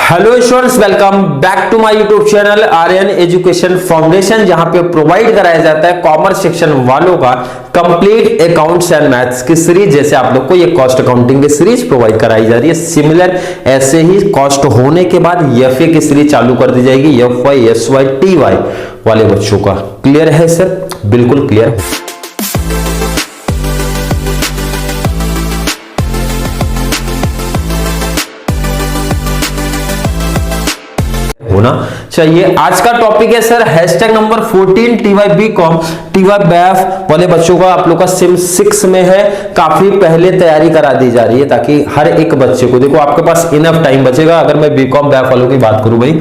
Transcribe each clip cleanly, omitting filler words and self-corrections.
Hello students, welcome back to my YouTube channel Aryan education foundation, जहां पे provide कराया जाता है कॉमर्स सेक्शन वालों का कंप्लीट अकाउंट्स एंड मैथ्स की सीरीज। जैसे आप लोग को ये कॉस्ट अकाउंटिंग की सीरीज प्रोवाइड कराई जा रही है, सिमिलर ऐसे ही कॉस्ट होने के बाद एफए की सीरीज चालू कर दी जाएगी, F Y S Y T Y वाले बच्चों का। क्लियर है सर? बिल्कुल क्लियर होना चाहिए। आज का टॉपिक है sir hashtag number 14 TY BCom TY BAF वाले बच्चों का आप लोग का सिम 6 में है। काफी पहले तैयारी करा दी जा रही है ताकि हर एक बच्चे को, देखो आपके पास इनफ टाइम बचेगा। अगर मैं बीकॉम बैफ वालों की बात करूं भाई,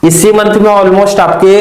इसी मंथ में ऑलमोस्ट आपके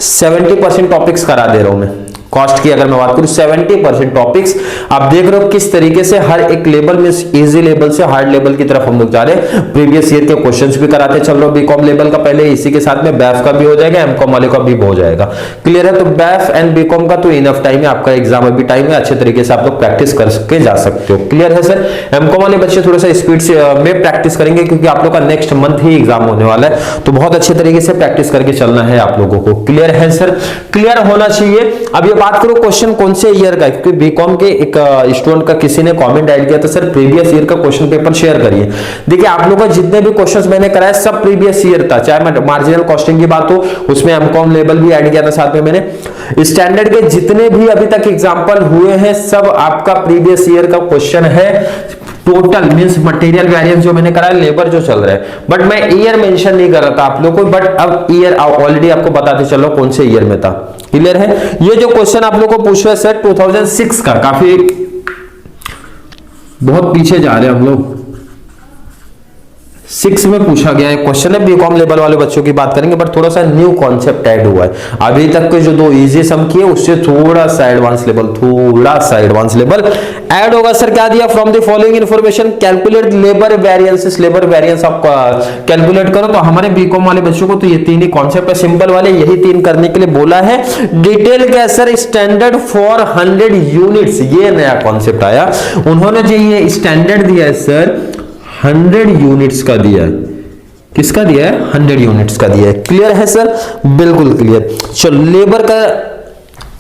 70% टॉपिक्स करा दे रहा हूं मैं। कॉस्ट की अगर मैं बात करूं 70% टॉपिक्स आप देख रहे हो किस तरीके से हर एक लेवल में, इजी लेवल से हार्ड लेवल की तरफ हम लोग जा रहे हैं। प्रीवियस ईयर के क्वेश्चंस भी कराते चल रहे हो बीकॉम लेवल का, पहले इसी के साथ में बैफ का भी हो जाएगा, एमकॉम वाले का भी हो जाएगा। क्लियर है? तो बैफ एंड बीकॉम का तो इनफ टाइम है, आपका एग्जाम अभी टाइम है, अच्छे तरीके से आप लोग प्रैक्टिस करके जा सकते हो। क्लियर है सर? एमकॉम वाले बच्चे थोड़ा सा स्पीड से में प्रैक्टिस करेंगे क्योंकि आप लोग का नेक्स्ट मंथ ही एग्जाम होने वाला है, तो बहुत अच्छे तरीके से प्रैक्टिस करके चलना है आप लोगों को। क्लियर है सर? क्लियर होना चाहिए। अब ये बात करो क्वेश्चन कौन से ईयर का, क्योंकि बीकॉम के एक स्टूडेंट का किसी ने कमेंट ऐड किया था सर प्रीवियस ईयर का क्वेश्चन पेपर शेयर करिए। देखिए आप लोगों का जितने भी क्वेश्चंस मैंने कराए सब प्रीवियस ईयर था, चाहे मार्जिनल कॉस्टिंग की बात हो उसमें एमकॉम लेवल भी ऐड किया था साथ में मैंने। स्टैंडर्ड के जितने भी अभी तक एग्जांपल हुए हैं सब आपका प्रीवियस ईयर का क्वेश्चन है। टोटल मींस मटेरियल वेरिएंस जो मैंने कराया, लेबर जो चल रहा है, बट मैं ईयर मेंशन नहीं कर रहा था आप लोगों को, बट अब ईयर ऑलरेडी आपको बताते चलो कौन से ईयर में था। क्लियर है? ये जो क्वेश्चन आप लोगों को पूछा है सर 2006 का, काफी बहुत पीछे जा रहे हैं हम लोग। 6 में पूछा गया है क्वेश्चन है, बीकॉम लेवल वाले बच्चों की बात करेंगे, बट थोड़ा सा न्यू कॉन्सेप्ट ऐड हुआ है। अभी तक के जो दो इजी सम किए उससे थोड़ा सा एडवांस लेवल ऐड होगा। सर क्या दिया? From the following information calculate labour variances. Labour variance आप कैलकुलेट करो, तो हमारे बीकॉम वाले बच्चों को तो ये तीन ही कॉन्सेप्ट है, सिंपल वाले, यही तीन करने के लिए बोला है। डिटेल क्या सर? स्टैंडर्ड फॉर 100 यूनिट्स, ये नया कॉन्सेप्ट आया। उन्होंने जो ये स्टैंडर्ड दिया है सर 100 यूनिट्स का दिया है। किसका दिया है? 100 यूनिट्स का दिया है। क्लियर है सर? बिल्कुल क्लियर। चलो लेबर का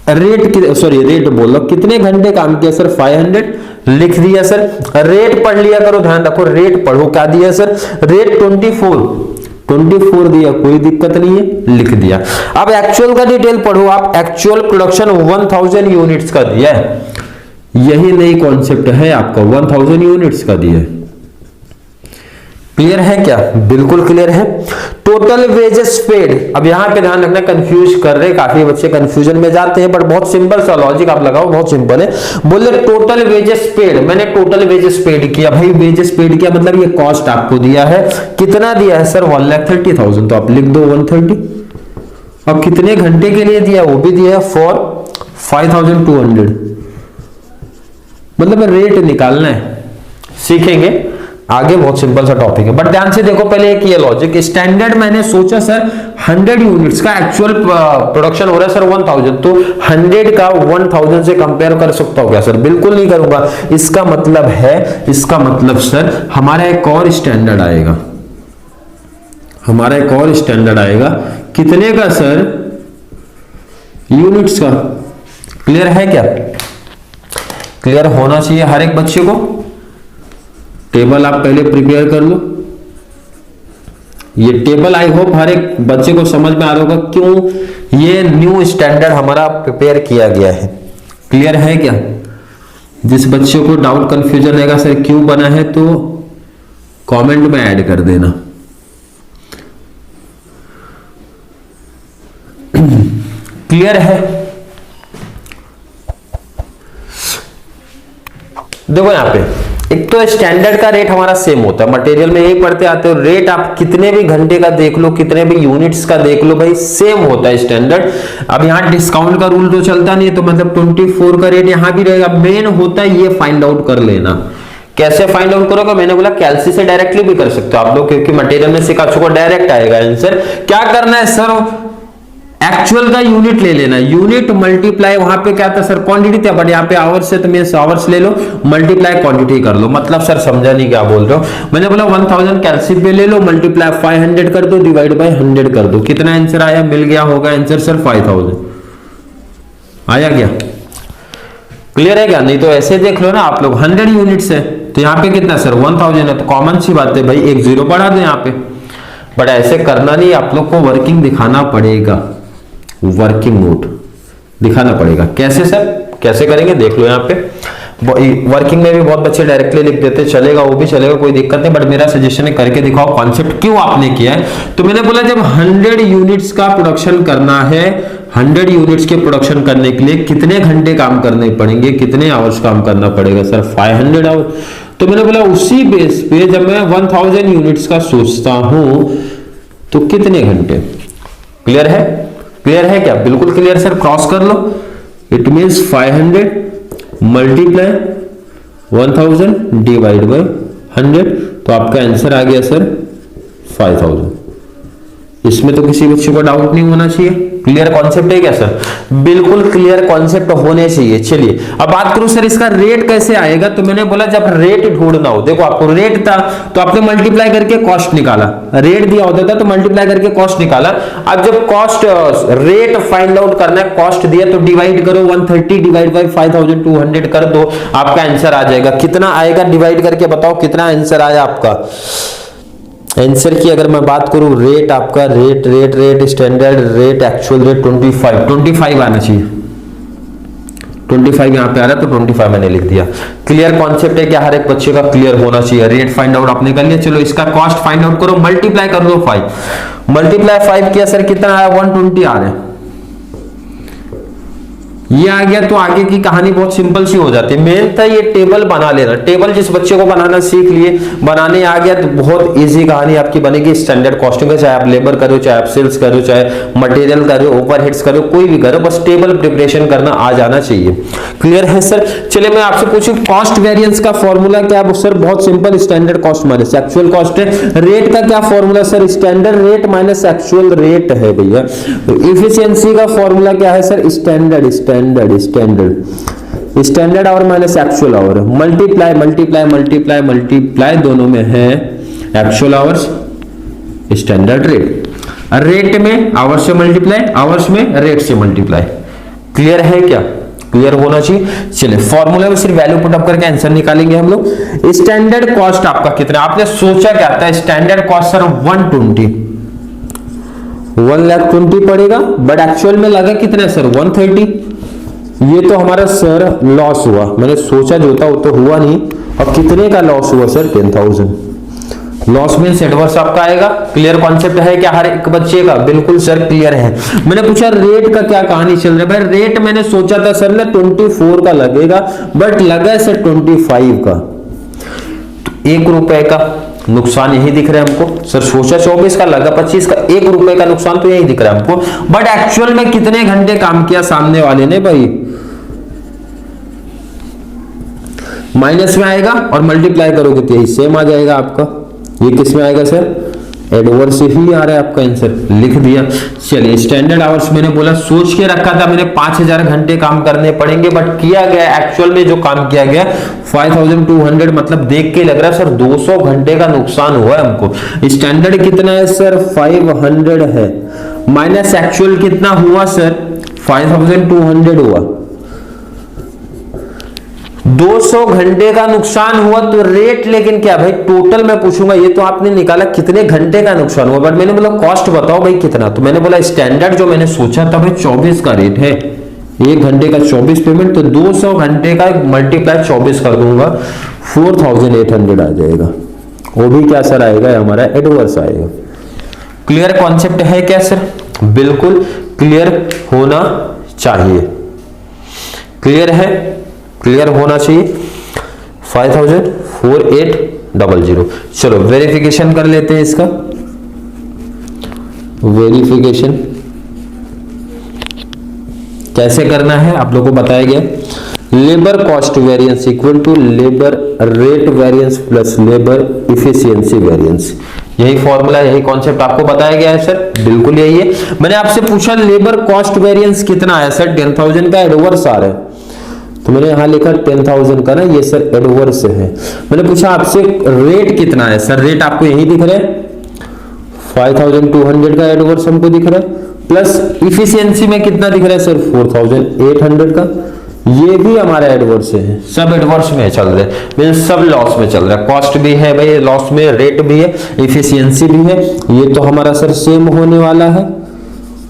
रेट बोल रहा, कितने घंटे काम किया सर? 500 लिख दिया सर। रेट पढ़ लिया करो, ध्यान रखो रेट पढ़ो। क्या दिया सर? रेट 24 दिया, कोई दिक्कत नहीं है, लिख दिया। अब एक्चुअल का डिटेल पढ़ो आप। एक्चुअल प्रोडक्शन 1000 यूनिट्स का दिया है, यही नई कॉन्सेप्ट है आपका, 1000 यूनिट्स का दिया है। क्लियर है क्या? बिल्कुल क्लियर है। टोटल वेजेस पेड, अब यहां पे ध्यान रखना, कंफ्यूज कर रहे काफी बच्चे, कंफ्यूजन में जाते हैं, बट बहुत सिंपल सा लॉजिक आप लगाओ, बहुत सिंपल है। बोले टोटल वेजेस पेड, मैंने टोटल वेजेस पेड किया भाई। वेजेस पेड किया मतलब ये कॉस्ट आपको दिया है, कितना दिया है सर? 1,30,000, तो आप लिख दो 130। अब कितने घंटे के लिए दिया, वो भी दिया है फॉर 5200, मतलब रेट निकालना है, सीखेंगे आगे, बहुत सिंपल सा टॉपिक है। बट ध्यान से देखो पहले एक ये लॉजिक, स्टैंडर्ड मैंने सोचा सर 100 यूनिट्स का एक्चुअल प्रोडक्शन हो रहा है सर 1000, तो 100 का 1000 से कंपेयर कर सकता हूं क्या सर? बिल्कुल नहीं करूंगा। इसका मतलब सर हमारा एक और स्टैंडर्ड आएगा, कितने का सर? यूनिट्स का। क्लियर है क्या? क्लियर होना चाहिए हर एक बच्चे को। टेबल आप पहले प्रिपेयर कर लो। ये टेबल आई होप हर एक बच्चे को समझ में आ रहा होगा क्यों ये न्यू स्टैंडर्ड हमारा प्रिपेयर किया गया है। क्लियर है क्या? जिस बच्चे को डाउट कंफ्यूजन रहेगा सर क्यों बना है, तो कमेंट में ऐड कर देना। क्लियर है? देखो यहां पे एक तो स्टैंडर्ड का रेट हमारा सेम होता है, मटेरियल में यही पढ़ते आते हो। रेट आप कितने भी घंटे का देख लो, कितने भी यूनिट्स का देख लो भाई, सेम होता है स्टैंडर्ड। अब यहाँ डिस्काउंट का रूल तो चलता नहीं है, तो मतलब 24 का रेट यहाँ भी रहेगा। मेन होता है ये फाइंड आउट कर लेना। कैसे फाइंड आउट करोगे? मैंने बोला कैलसी से डायरेक्टली भी कर सकते हो आप लोग, क्योंकि मटेरियल में सिखा चुका, डायरेक्ट आएगा आंसर। क्या करना है सर? एक्चुअल का यूनिट ले लेना, यूनिट मल्टीप्लाई वहां पे क्या था सर क्वांटिटी था, बट यहाँ पे आवर्स से तो मैं आवर्स ले लो मल्टीप्लाई क्वांटिटी कर लो। मतलब सर समझा नहीं क्या बोल रहे हो, मैंने बोला 1000 कैलसी पे ले लो मल्टीप्लाई 500 कर दो डिवाइड बाय 100 कर दो, कितना आंसर आया, मिल गया होगा आंसर सर 5000 आया क्या, क्लियर है क्या। नहीं तो ऐसे देख लो ना आप लोग 100 यूनिट्स है तो यहाँ पे कितना सर 1000 है, तो कॉमन सी बात है भाई एक जीरो बढ़ा दो यहाँ पे, बट ऐसे करना नहीं, आप लोग को वर्किंग दिखाना पड़ेगा, वर्किंग नोट दिखाना पड़ेगा। कैसे सर, कैसे करेंगे देख लो, यहाँ पे वर्किंग में भी बहुत बच्चे डायरेक्टली लिख देते, चलेगा वो भी चलेगा कोई दिक्कत नहीं, बट मेरा सजेशन है करके दिखाओ कॉन्सेप्ट क्यों आपने किया है। तो मैंने बोला जब 100 यूनिट्स का प्रोडक्शन करना है, 100 यूनिट्स के प्रोडक्शन करने के लिए कितने घंटे काम करने पड़ेंगे, कितने आवर्स काम करना पड़ेगा सर 500 आवर। तो मैंने बोला उसी बेस पे जब मैं 1000 यूनिट्स का सोचता हूं तो कितने घंटे, क्लियर है, क्लियर है क्या, बिल्कुल क्लियर सर, क्रॉस कर लो। It means 500 multiply 1000 divide by 100, तो आपका आंसर आ गया सर 5000। इसमें तो किसी बच्चे को डाउट नहीं होना चाहिए, क्लियर कॉन्सेप्ट है क्या सर, बिल्कुल क्लियर कॉन्सेप्ट होने चाहिए। चलिए अब बात करूं सर इसका रेट कैसे आएगा, तो मैंने बोला जब रेट ढूंढना हो, देखो आपको रेट था तो आपने मल्टीप्लाई करके कॉस्ट निकाला, रेट दिया होता था तो मल्टीप्लाई करके कॉस्ट निकाला। अब जब कॉस्ट रेट फाइंड आउट करना है, कॉस्ट दिया तो डिवाइड करो 130 डिवाइड बाय 5200 कर दो, आपका आंसर आ जाएगा। कितना आएगा डिवाइड करके बताओ कितना आंसर आया आपका। आंसर की अगर मैं बात करूं, रेट आपका rate rate rate standard rate actual rate 25 आना चाहिए, 25 यहां पे आ रहा है तो 25 मैंने लिख दिया। क्लियर कॉन्सेप्ट है क्या, हर एक बच्चे का क्लियर होना चाहिए। रेट फाइंड आउट आपने कर लिया, चलो इसका कॉस्ट फाइंड आउट करो, मल्टीप्लाई कर दो 5, मल्टीप्लाई 5 किया सर कितना आया 120 आ रहा है, ये आ गया तो आगे की कहानी बहुत सिंपल सी हो जाती है। मेन था ये टेबल बना लेना, टेबल जिस बच्चे को बनाना सीख लिए, बनाने आ गया तो बहुत इजी कहानी आपकी बनेगी। स्टैंडर्ड कॉस्टिंग है, चाहे आप लेबर करो, चाहे आप सेल्स करो, चाहे मटेरियल करो, ओवरहेड्स करो, कोई भी करो, बस टेबल प्रिपरेशन करना आ जाना चाहिए। क्लियर है सर। चलिए मैं आपसे पूछूं कॉस्ट वेरिएंस का फॉर्मूला क्या है सर, बहुत simple, standard cost minus actual cost है। रेट का क्या formula sir, standard rate minus actual rate है भैया। इफिशियंसी का फॉर्मूला क्या है sir, standard standard our minus actual our, multiply multiply multiply multiply दोनों में है actual hours standard rate, rate में आवर्स से मल्टीप्लाई, आवर्स में रेट से मल्टीप्लाई। क्लियर है क्या, क्लियर होना चाहिए। चलिए फॉर्मूला में सिर्फ वैल्यू पुट अप करके आंसर निकालेंगे हम लोग। स्टैंडर्ड कॉस्ट आपका कितना, आपने सोचा क्या था, स्टैंडर्ड कॉस्ट सर 120 पड़ेगा, बट एक्चुअल में लगा कितना सर 130। ये तो हमारा सर लॉस हुआ, मैंने सोचा जो था वो तो हुआ नहीं। और कितने का लॉस हुआ सर 10,000। लॉस मींस एडवर्स आपका आएगा। क्लियर कॉन्सेप्ट है क्या हर एक बच्चे का, बिल्कुल सर क्लियर है। मैंने पूछा रेट का क्या कहानी चल रहा है, भाई रेट मैंने सोचा था सर ना 24 का लगेगा, बट लगा सर 25 का, तो 1 रुपए का नुकसान यही दिख रहा है हमको। सर सोचा 24 का लगा 25 का, 1 रुपए का नुकसान तो यही दिख रहा है हमको, बट एक्चुअल में कितने घंटे काम किया सामने वाले ने भाई, माइनस में आएगा और मल्टीप्लाई करोगे तो यही सेम आ जाएगा आपका। ये किस में आएगा सर, एडवर्स ही आ रहा है आपका आंसर, लिख दिया। चलिए स्टैंडर्ड आवर्स मैंने बोला सोच के रखा था मैंने 5000 घंटे काम करने पड़ेंगे, बट किया गया एक्चुअल में जो काम किया गया 5200, मतलब देख के लग रहा है सर 200 घंटे का नुकसान हुआ है हमको। स्टैंडर्ड कितना है सर 500 है, माइनस एक्चुअल कितना हुआ सर 5200 हुआ, 200 घंटे का नुकसान हुआ। तो रेट लेकिन क्या भाई टोटल मैं पूछूंगा, ये तो आपने निकाला कितने घंटे का नुकसान हुआ, बट मैंने बोला कॉस्ट बताओ भाई कितना, तो मैंने बोला स्टैंडर्ड जो मैंने सोचा था भाई 24 का रेट है, 1 घंटे का 24 पेमेंट, तो 200 घंटे का मल्टीप्लाई 24 कर दूंगा 4800 आ जाएगा। वो भी क्या सर आएगा, हमारा एडवर्स आएगा। क्लियर कॉन्सेप्ट है क्या सर, बिल्कुल क्लियर होना चाहिए, क्लियर है, क्लियर होना चाहिए। 504800। चलो वेरिफिकेशन कर लेते हैं इसका, वेरिफिकेशन कैसे करना है आप लोगों को बताया गया। Labour cost variance equal to labour rate variance plus labour efficiency variance, यही फॉर्मूला, यही कॉन्सेप्ट आपको बताया गया है सर, बिल्कुल यही है। मैंने आपसे पूछा लेबर कॉस्ट वेरिएंस कितना है सर, 10,000 का एडवर्स आ रहा है, तो मैंने यहां लिखा 10,000 का ना, ये सर एडवर्स है। मैंने पूछा आपसे रेट कितना है सर, रेट आपको यही दिख रहा है 5,200 का एडवर्स हमको दिख रहा है, प्लस इफिशियंसी में कितना दिख रहा है सर 4,800 का, ये भी हमारा एडवर्स है, सब एडवर्स में चल रहे हैं, सब लॉस में चल रहा है, कॉस्ट भी है भाई लॉस में, रेट भी है, इफिशियंसी भी है, ये तो हमारा सर सेम होने वाला है,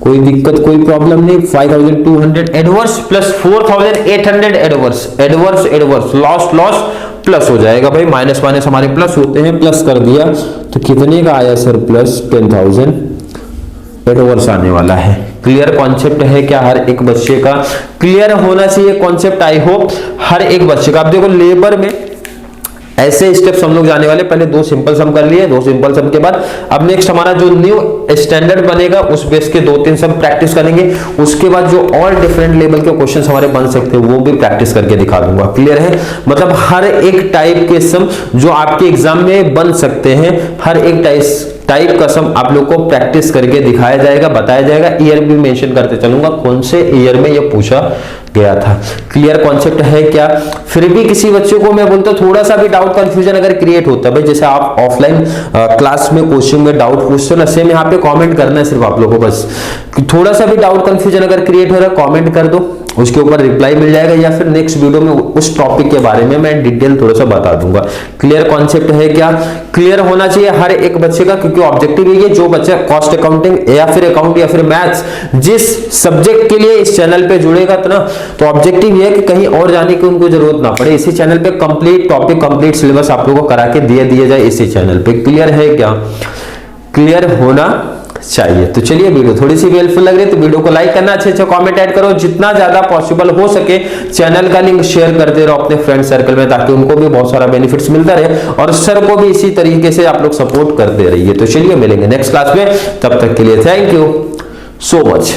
कोई दिक्कत कोई प्रॉब्लम नहीं। 5,200 adverse plus 4,800 adverse, adverse adverse loss loss plus हो जाएगा भाई, माइनस माइनस हमारे प्लस होते हैं, प्लस कर दिया तो कितने का आया सर प्लस 10,000 एडवर्स आने वाला है। क्लियर कॉन्सेप्ट है क्या, हर एक बच्चे का क्लियर होना चाहिए कॉन्सेप्ट, आई होप हर एक बच्चे का। आप देखो लेबर में ऐसे स्टेप्स हम लोग जाने वाले, पहले 2 सिंपल सम कर लिए, 2 सिंपल सम के बाद अब नेक्स्ट हमारा जो न्यू स्टैंडर्ड बनेगा उस बेस के 2-3 सम प्रैक्टिस करेंगे, उसके बाद जो और डिफरेंट लेवल के क्वेश्चंस हमारे बन सकते हैं वो भी प्रैक्टिस करके दिखा दूंगा। क्लियर है, मतलब हर एक टाइप के सम जो आपके एग्जाम में बन सकते हैं, हर एक टाइप का सम आप लोग को प्रैक्टिस करके दिखाया जाएगा, बताया जाएगा, ईयर भी मेंशन करते चलूंगा कौन से ईयर में ये पूछा गया था। क्लियर कॉन्सेप्ट है क्या, फिर भी किसी बच्चे को मैं बोलता हूं थोड़ा सा भी डाउट कंफ्यूजन अगर क्रिएट होता है भाई, जैसे आप ऑफलाइन क्लास में कोचिंग में डाउट पूछते हो ना, सेम यहाँ पे कमेंट करना है सिर्फ आप लोगों को, बस थोड़ा सा भी डाउट कंफ्यूजन अगर क्रिएट हो रहा है कमेंट कर दो, उसके ऊपर रिप्लाई मिल जाएगा, या फिर नेक्स्ट वीडियो में उस टॉपिक के बारे में मैं डिटेल थोड़ा सा बता दूंगा। क्लियर कॉन्सेप्ट है क्या, क्लियर होना चाहिए हर एक बच्चे का, क्योंकि ऑब्जेक्टिव ये है जो बच्चा कॉस्ट अकाउंटिंग या फिर अकाउंट या फिर मैथ्स जिस सब्जेक्ट के लिए इस चैनल पे जुड़ेगा तो ऑब्जेक्टिव ये है कि कहीं और जाने की उनको जरूरत ना पड़े, इसी चैनल पे कंप्लीट टॉपिक कंप्लीट सिलेबस आप लोगों को करा के दिए जाए इसी चैनल पे। क्लियर है क्या, क्लियर होना चाहिए। तो चलिए वीडियो थोड़ी सी हेल्पफुल लग रही है तो वीडियो को लाइक करना, अच्छे कमेंट ऐड करो, जितना ज्यादा पॉसिबल हो सके चैनल का लिंक शेयर करते रहो अपने फ्रेंड सर्कल में, ताकि उनको भी बहुत सारा बेनिफिट्स मिलता रहे और सर को भी इसी तरीके से आप लोग सपोर्ट करते रहिए। तो चलिए मिलेंगे नेक्स्ट क्लास में, तब तक के लिए थैंक यू सो मच।